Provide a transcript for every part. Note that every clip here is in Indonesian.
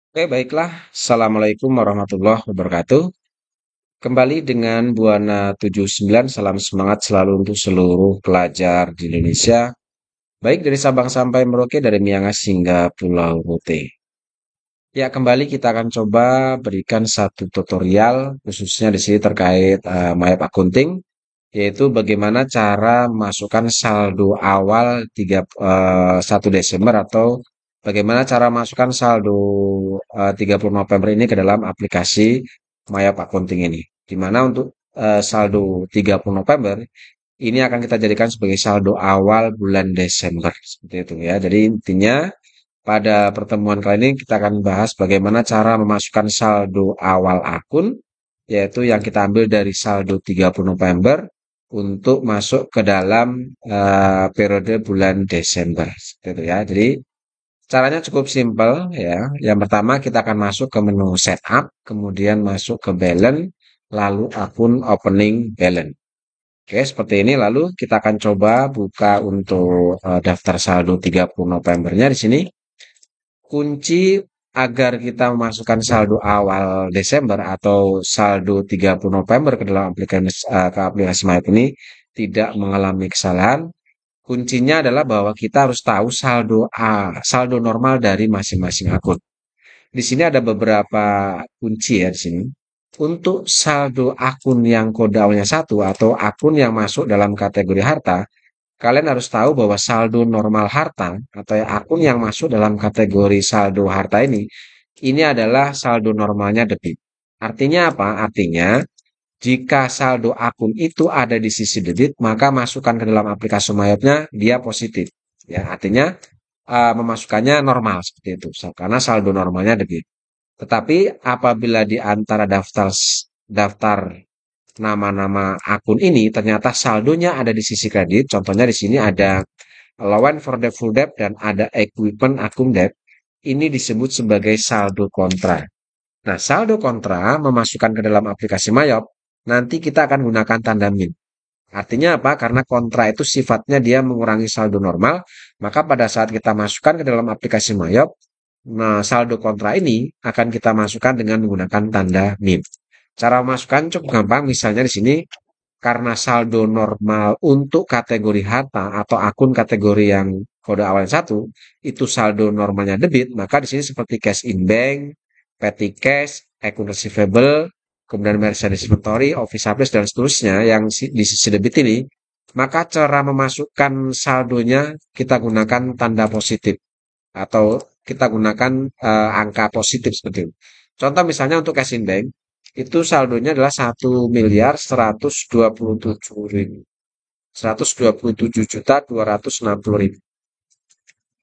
Oke, baiklah. Assalamualaikum warahmatullahi wabarakatuh. Kembali dengan Buana 79, salam semangat selalu untuk seluruh pelajar di Indonesia, baik dari Sabang sampai Merauke, dari Miangas hingga Pulau Rote. Ya, kembali kita akan coba berikan satu tutorial, khususnya di sini terkait Mayap Accounting, yaitu bagaimana cara memasukkan saldo awal 1 Desember atau bagaimana cara masukkan saldo 30 November ini ke dalam aplikasi Maya Accounting ini. Di mana untuk saldo 30 November ini akan kita jadikan sebagai saldo awal bulan Desember seperti itu ya. Jadi intinya pada pertemuan kali ini kita akan bahas bagaimana cara memasukkan saldo awal akun, yaitu yang kita ambil dari saldo 30 November untuk masuk ke dalam periode bulan Desember. Seperti itu ya. Jadi caranya cukup simpel ya. Yang pertama kita akan masuk ke menu setup, kemudian masuk ke balance, lalu akun opening balance. Oke, seperti ini. Lalu kita akan coba buka untuk daftar saldo 30 Novembernya di sini. Kunci agar kita memasukkan saldo awal Desember atau saldo 30 November ke dalam aplikasi Myop ini tidak mengalami kesalahan. Kuncinya adalah bahwa kita harus tahu saldo normal dari masing-masing akun. Di sini ada beberapa kunci ya di sini. Untuk saldo akun yang kode awalnya satu atau akun yang masuk dalam kategori harta, kalian harus tahu bahwa saldo normal harta atau akun yang masuk dalam kategori saldo harta ini adalah saldo normalnya debit. Artinya apa? Artinya jika saldo akun itu ada di sisi debit, maka masukkan ke dalam aplikasi Mayopnya dia positif. Ya, artinya memasukkannya normal seperti itu, karena saldo normalnya debit. Tetapi apabila di antara daftar nama-nama akun ini ternyata saldonya ada di sisi kredit, contohnya di sini ada allowance for the full debt dan ada equipment akun debt, ini disebut sebagai saldo kontra. Nah, saldo kontra memasukkan ke dalam aplikasi Mayop, nanti kita akan gunakan tanda min. Artinya apa? Karena kontra itu sifatnya dia mengurangi saldo normal, maka pada saat kita masukkan ke dalam aplikasi Mayop, nah saldo kontra ini akan kita masukkan dengan menggunakan tanda min. Cara memasukkan cukup gampang, misalnya di sini karena saldo normal untuk kategori harta atau akun kategori yang kode awal satu itu saldo normalnya debit, maka di sini seperti cash in bank, petty cash, akun receivable, kemudian Mercedes inventory, office supplies dan seterusnya yang di sisi debit ini, maka cara memasukkan saldonya kita gunakan tanda positif atau kita gunakan angka positif seperti itu. Contoh misalnya untuk cash in bank, itu saldonya adalah 1.127.267.260.000.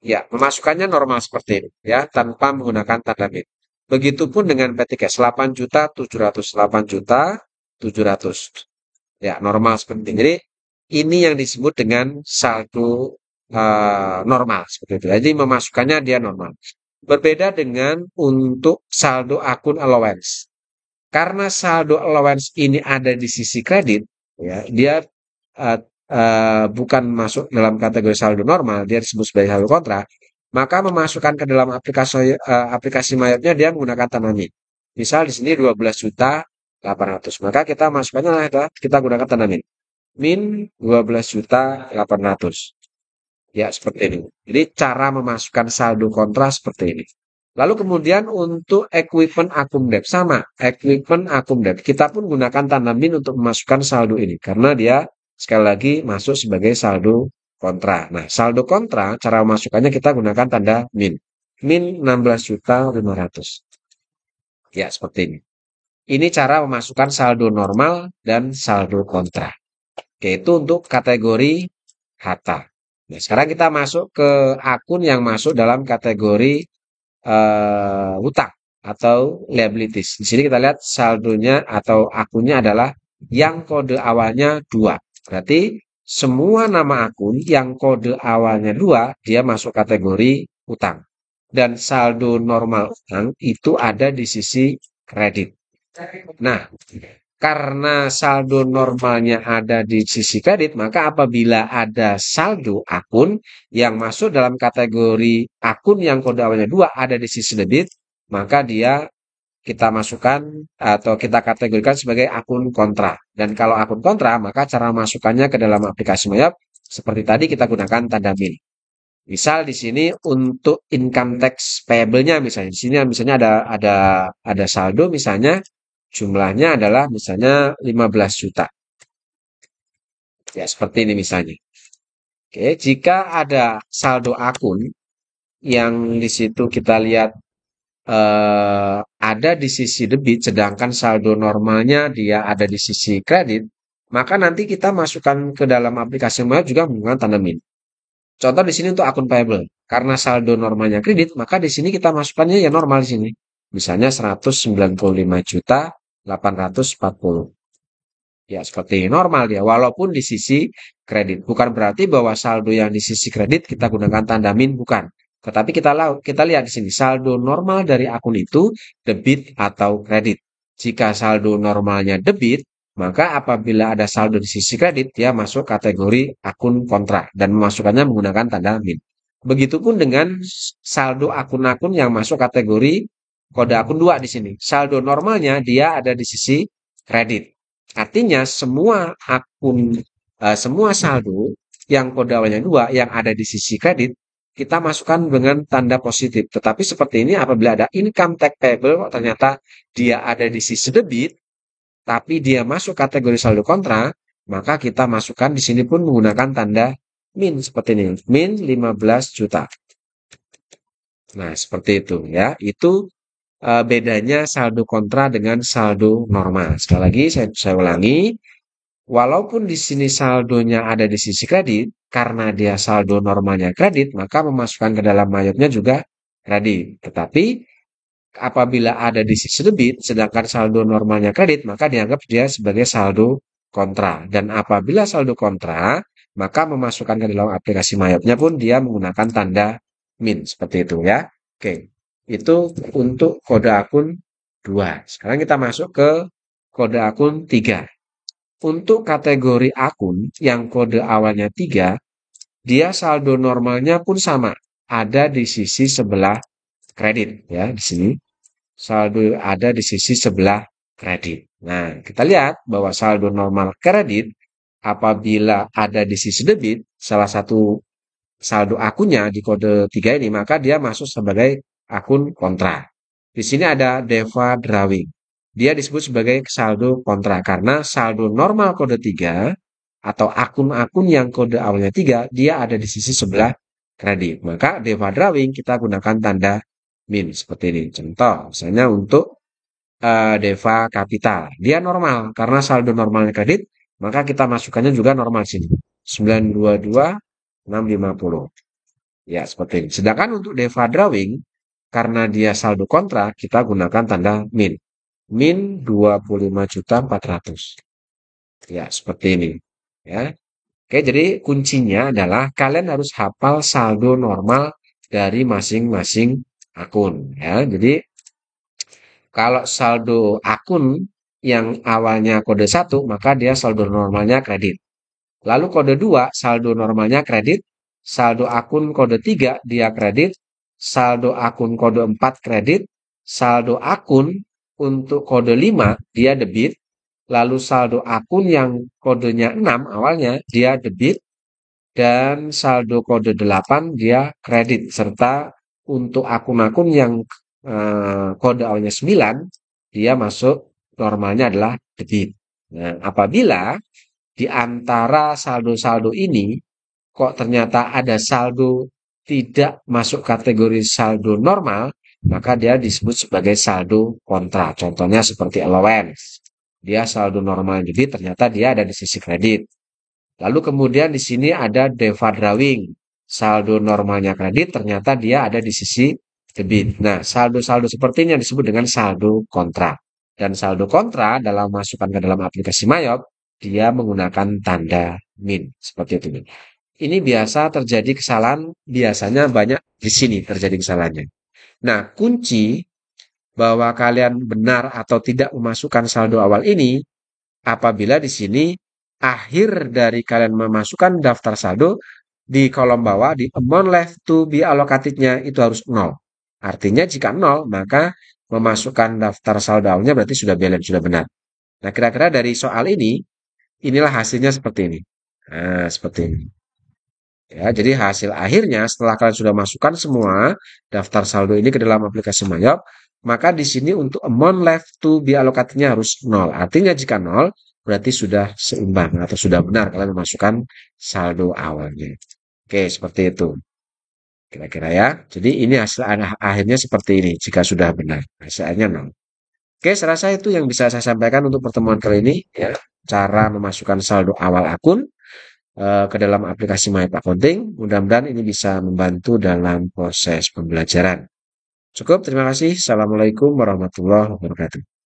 Ya, memasukkannya normal seperti ini ya, tanpa menggunakan tanda min. Begitupun dengan PT Cash 8.700.800.700. Ya, normal seperti ini. Jadi ini yang disebut dengan saldo normal seperti itu. Jadi memasukkannya dia normal. Berbeda dengan untuk saldo akun allowance. Karena saldo allowance ini ada di sisi kredit, ya, dia uh, bukan masuk dalam kategori saldo normal, dia disebut sebagai saldo kontra, maka memasukkan ke dalam aplikasi Mayopnya dia menggunakan tanda min. Misal di sini 12.800.000, maka kita masukkannya adalah kita gunakan tanda min. Min 12.800.000. Ya, seperti ini. Jadi cara memasukkan saldo kontra seperti ini. Lalu kemudian untuk equipment akun debt sama, equipment akun debt kita pun gunakan tanda min untuk memasukkan saldo ini karena dia sekali lagi masuk sebagai saldo kontra. Nah, saldo kontra cara memasukkannya kita gunakan tanda min. Min 16.500. Ya, seperti ini. Ini cara memasukkan saldo normal dan saldo kontra. Oke, itu untuk kategori harta. Nah, sekarang kita masuk ke akun yang masuk dalam kategori hutang atau liabilities. Di sini kita lihat saldonya atau akunnya adalah yang kode awalnya 2. Berarti semua nama akun yang kode awalnya 2 dia masuk kategori hutang. Dan saldo normal hutang itu ada di sisi kredit. Nah, karena saldo normalnya ada di sisi kredit, maka apabila ada saldo akun yang masuk dalam kategori akun yang kode awalnya 2 ada di sisi debit, maka dia kita masukkan atau kita kategorikan sebagai akun kontra. Dan kalau akun kontra, maka cara masukkannya ke dalam aplikasi Mayap seperti tadi kita gunakan tanda min. Misal di sini untuk income tax payable-nya misalnya di sini misalnya ada saldo misalnya jumlahnya adalah misalnya 15 juta. Ya, seperti ini misalnya. Oke, jika ada saldo akun yang di situ kita lihat ada di sisi debit, sedangkan saldo normalnya dia ada di sisi kredit, maka nanti kita masukkan ke dalam aplikasi Mayap juga menggunakan tanda min. Contoh di sini untuk akun payable, karena saldo normalnya kredit, maka di sini kita masukkannya ya normal di sini. Misalnya 195 juta 840. Ya, seperti normal dia, walaupun di sisi kredit. Bukan berarti bahwa saldo yang di sisi kredit kita gunakan tanda min, bukan. Tetapi kita lihat di sini, saldo normal dari akun itu debit atau kredit. Jika saldo normalnya debit, maka apabila ada saldo di sisi kredit, dia masuk kategori akun kontra dan memasukkannya menggunakan tanda min. Begitupun dengan saldo akun-akun yang masuk kategori kode akun 2 di sini. Saldo normalnya dia ada di sisi kredit. Artinya semua saldo yang kode awalnya 2 yang ada di sisi kredit kita masukkan dengan tanda positif. Tetapi seperti ini apabila ada income tax payable ternyata dia ada di sisi debit tapi dia masuk kategori saldo kontra, maka kita masukkan di sini pun menggunakan tanda min seperti ini. Min 15 juta. Nah, seperti itu ya. Itu bedanya saldo kontra dengan saldo normal. Sekali lagi saya ulangi, walaupun di sini saldonya ada di sisi kredit, karena dia saldo normalnya kredit, maka memasukkan ke dalam mayatnya juga kredit. Tetapi apabila ada di sisi debit, sedangkan saldo normalnya kredit, maka dianggap dia sebagai saldo kontra. Dan apabila saldo kontra, maka memasukkan ke dalam aplikasi mayatnya pun dia menggunakan tanda min. Seperti itu ya. Oke, itu untuk kode akun 2. Sekarang kita masuk ke kode akun 3. Untuk kategori akun yang kode awalnya 3, dia saldo normalnya pun sama. Ada di sisi sebelah kredit ya di sini. Saldo ada di sisi sebelah kredit. Nah, kita lihat bahwa saldo normal kredit apabila ada di sisi debit, salah satu saldo akunnya di kode 3 ini, maka dia masuk sebagai akun kontra. Di sini ada Deva Drawing. Dia disebut sebagai saldo kontra karena saldo normal kode 3 atau akun-akun yang kode awalnya 3, dia ada di sisi sebelah kredit. Maka Deva Drawing kita gunakan tanda min seperti ini. Contoh, misalnya untuk Deva Capital. Dia normal karena saldo normalnya kredit, maka kita masukkannya juga normal sini. 922.650. Ya, seperti ini. Sedangkan untuk Deva Drawing, karena dia saldo kontra, kita gunakan tanda min. Min 25.400. Ya, seperti ini. Ya. Oke, jadi kuncinya adalah kalian harus hafal saldo normal dari masing-masing akun. Ya, jadi kalau saldo akun yang awalnya kode 1, maka dia saldo normalnya kredit. Lalu kode 2, saldo normalnya kredit. Saldo akun kode 3, dia kredit. Saldo akun kode 4, kredit. Saldo akun untuk kode 5, dia debit. Lalu saldo akun yang kodenya 6 awalnya, dia debit. Dan saldo kode 8, dia kredit. Serta untuk akun-akun yang kode awalnya 9, dia masuk normalnya adalah debit. Nah, apabila di antara saldo-saldo ini kok ternyata ada saldo tidak masuk kategori saldo normal, maka dia disebut sebagai saldo kontra. Contohnya seperti allowance. Dia saldo normal debit, ternyata dia ada di sisi kredit. Lalu kemudian di sini ada Deva Drawing. Saldo normalnya kredit, ternyata dia ada di sisi debit. Nah, saldo-saldo seperti ini yang disebut dengan saldo kontra. Dan saldo kontra dalam masukkan ke dalam aplikasi Mayop, dia menggunakan tanda min. Seperti itu. Ini biasa terjadi kesalahan, biasanya banyak di sini terjadi kesalahannya. Nah, kunci bahwa kalian benar atau tidak memasukkan saldo awal ini, apabila di sini akhir dari kalian memasukkan daftar saldo, di kolom bawah, di amount left to be allocated-nya itu harus 0. Artinya jika nol, maka memasukkan daftar saldo awalnya berarti sudah balance, sudah benar. Nah, kira-kira dari soal ini, inilah hasilnya seperti ini. Nah, seperti ini. Ya, jadi hasil akhirnya setelah kalian sudah masukkan semua daftar saldo ini ke dalam aplikasi Mayop, maka di sini untuk amount left to be allocated-nya harus nol. Artinya jika nol, berarti sudah seimbang atau sudah benar kalian memasukkan saldo awalnya. Oke, seperti itu. Kira-kira ya. Jadi ini hasil akhirnya seperti ini jika sudah benar. Hasilnya nol. Oke, saya rasa itu yang bisa saya sampaikan untuk pertemuan kali ini ya. Cara memasukkan saldo awal akun ke dalam aplikasi My Accounting. Mudah-mudahan ini bisa membantu dalam proses pembelajaran. Cukup, terima kasih. Assalamualaikum warahmatullahi wabarakatuh.